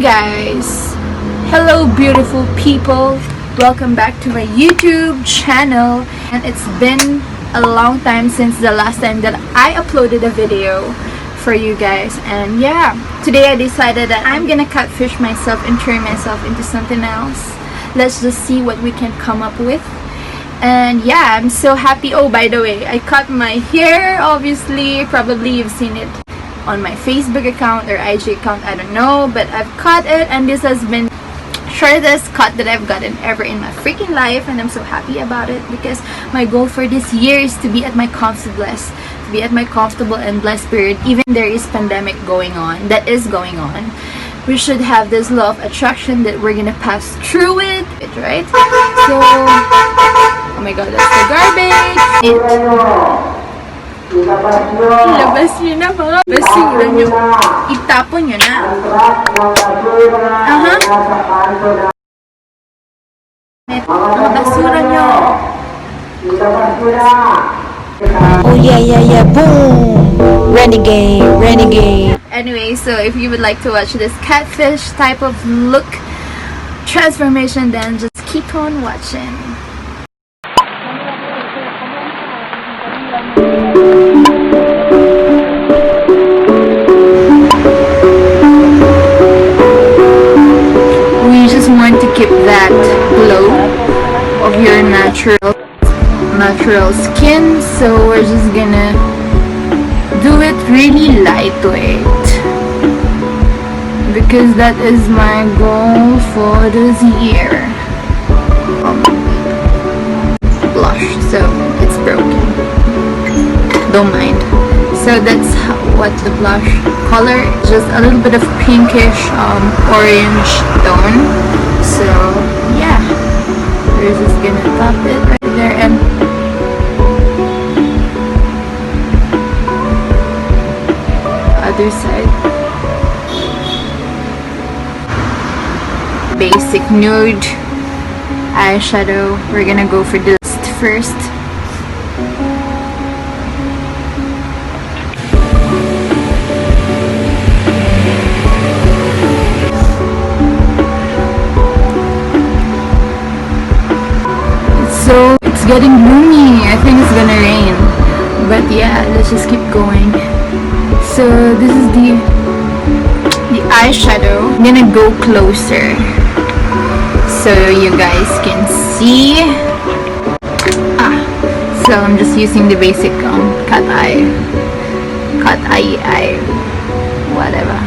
guys, hello beautiful people, welcome back to my YouTube channel. And it's been a long time since the last time that I uploaded a video for you guys. And yeah, today I decided that I'm gonna catfish myself and turn myself into something else. Let's just see what we can come up with. And yeah, I'm so happy. Oh, by the way, I cut my hair. Obviously, probably you've seen it on my Facebook account or IG account, I don't know, but I've cut it, and this has been shortest cut that I've gotten ever in my freaking life, and I'm so happy about it because my goal for this year is to be at my comfortable and blessed period. Even there is pandemic going on, that is going on, we should have this law of attraction that we're gonna pass through it, right? So, oh my god, that's the garbage. Labas nyo na mga basura nyo. Itapon nyo na. Mga basura nyo. Oh yeah, boom! Renegade. Anyway, so if you would like to watch this catfish type of look transformation, then just keep on watching. We just want to keep that glow of your natural skin, so we're just gonna do it really lightweight because that is my goal for this year. Blush, so it's broken, don't mind. So that's what the blush color is, just a little bit of pinkish orange tone. So yeah, we're just gonna top it right there, and other side. Basic nude eyeshadow. We're gonna go for this first. So it's getting gloomy. I think it's gonna rain, but yeah, let's just keep going. So this is the eyeshadow. I'm gonna go closer so you guys can see. So I'm just using the basic cat eye, whatever.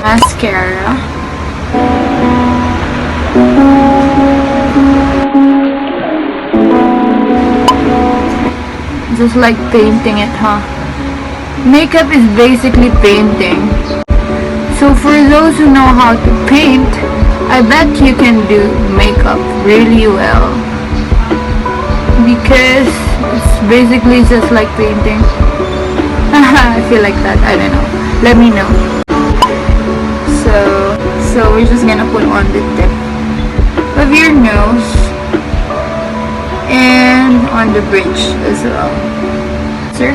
Mascara. Just like painting it, huh? Makeup is basically painting. So for those who know how to paint, I bet you can do makeup really well, because it's basically just like painting. I feel like that, I don't know. Let me know. So we're just gonna put on the tip of your nose and on the bridge as well, sir.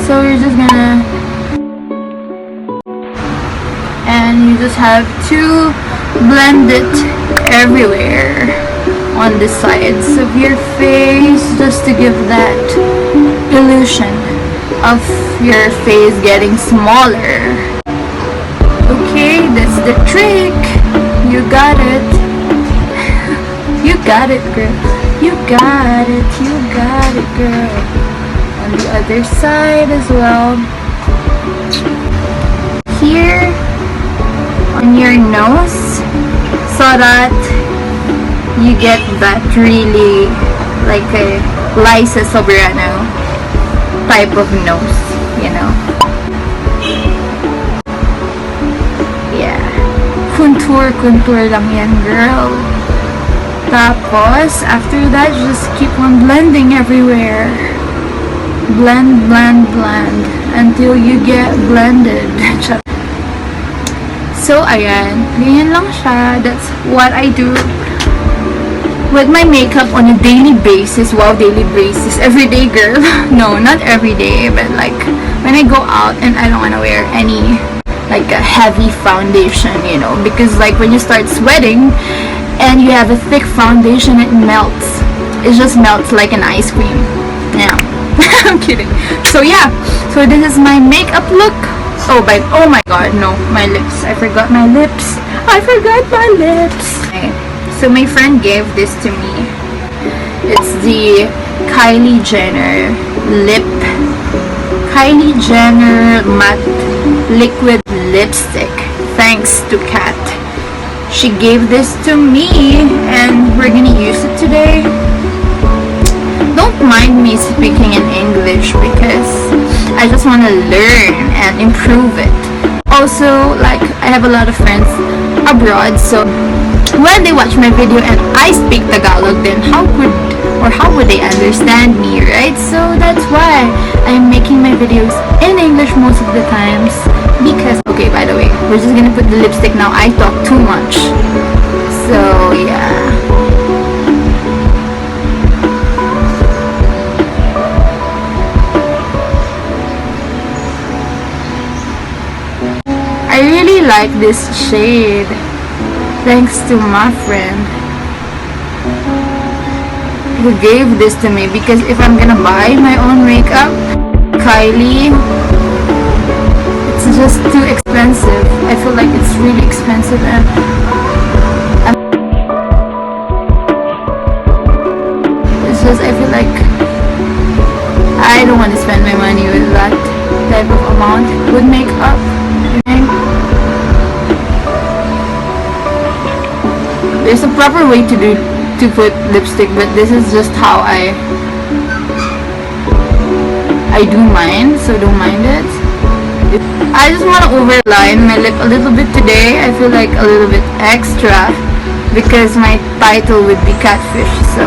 So you're just gonna, and you just have to blend it everywhere on the sides of your face, just to give that illusion of your face getting smaller. Okay, that's the trick. You got it. You got it, girl. You got it. You got it, girl. On the other side as well. Here on your nose, so that you get that really like a Liza Soberano type of nose, you know. Yeah. Contour lang yan, girl. Tapos, after that, just keep on blending everywhere. Blend until you get blended. So, ayan. Ganyan lang siya. That's what I do with my makeup on a daily basis. Wow, daily basis. Everyday, girl. No, not every day, but like when I go out and I don't want to wear any like a heavy foundation, you know, because like when you start sweating and you have a thick foundation, it melts. It just melts like an ice cream. Yeah. I'm kidding. So yeah, so this is my makeup look. Oh my god, no, my lips. I forgot my lips. Okay. So my friend gave this to me. It's the Kylie Jenner matte liquid lipstick. Thanks to Kat. She gave this to me and we're gonna use it today. Don't mind me speaking in English because I just want to learn and improve it. Also, like, I have a lot of friends abroad, so when they watch my video and I speak Tagalog, then how would they understand me, right? So that's why I'm making my videos in English most of the times. Because, okay, by the way, we're just gonna put the lipstick now. I talk too much. So, yeah. I really like this shade. Thanks to my friend who gave this to me, because if I'm gonna buy my own makeup, Kylie, it's just too expensive. I feel like it's really expensive and it's just, I feel like I don't want to spend my money with that type of amount with makeup. There's a proper way to put lipstick, but this is just how I do mine, so don't mind it. I just want to overline my lip a little bit today. I feel like a little bit extra because my title would be catfish, so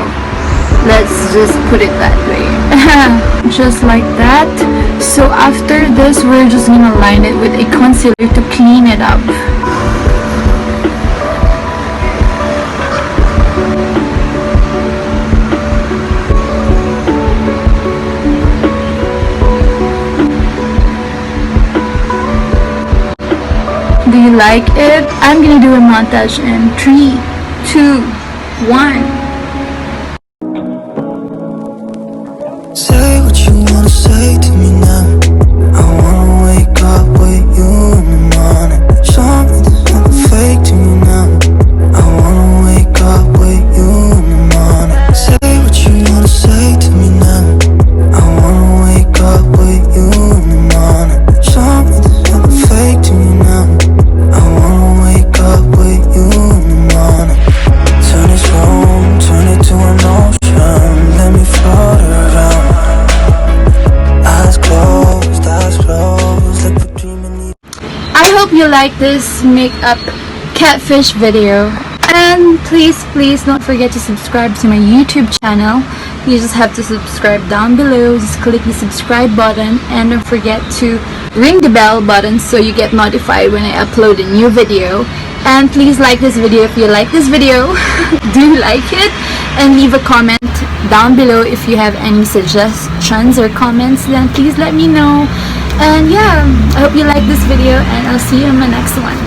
let's just put it that way. Just like that. So after this, we're just gonna line it with a concealer to clean it up. Do you like it? I'm gonna do a montage in 3, 2, 1. Say what you wanna say to me now. I wanna wake up with you in the morning. Show me there's nothing fake to me now. I wanna wake up with you in the morning. Say what you wanna say to me now. I wanna wake up with you in the morning. Show me there's nothing fake to me now. I wanna wake up with you in the morning. Turn this room, turn it to an ocean. Let me float around. Eyes closed, like we're dreaming. I hope you like this makeup catfish video. And please don't forget to subscribe to my YouTube channel. You just have to subscribe down below. Just click the subscribe button and don't forget to ring the bell button so you get notified when I upload a new video. And please like this video if you like this video. Do like it, and leave a comment down below if you have any suggestions or comments, then please let me know. And yeah, I hope you like this video and I'll see you in my next one.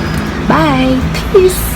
Bye. Peace.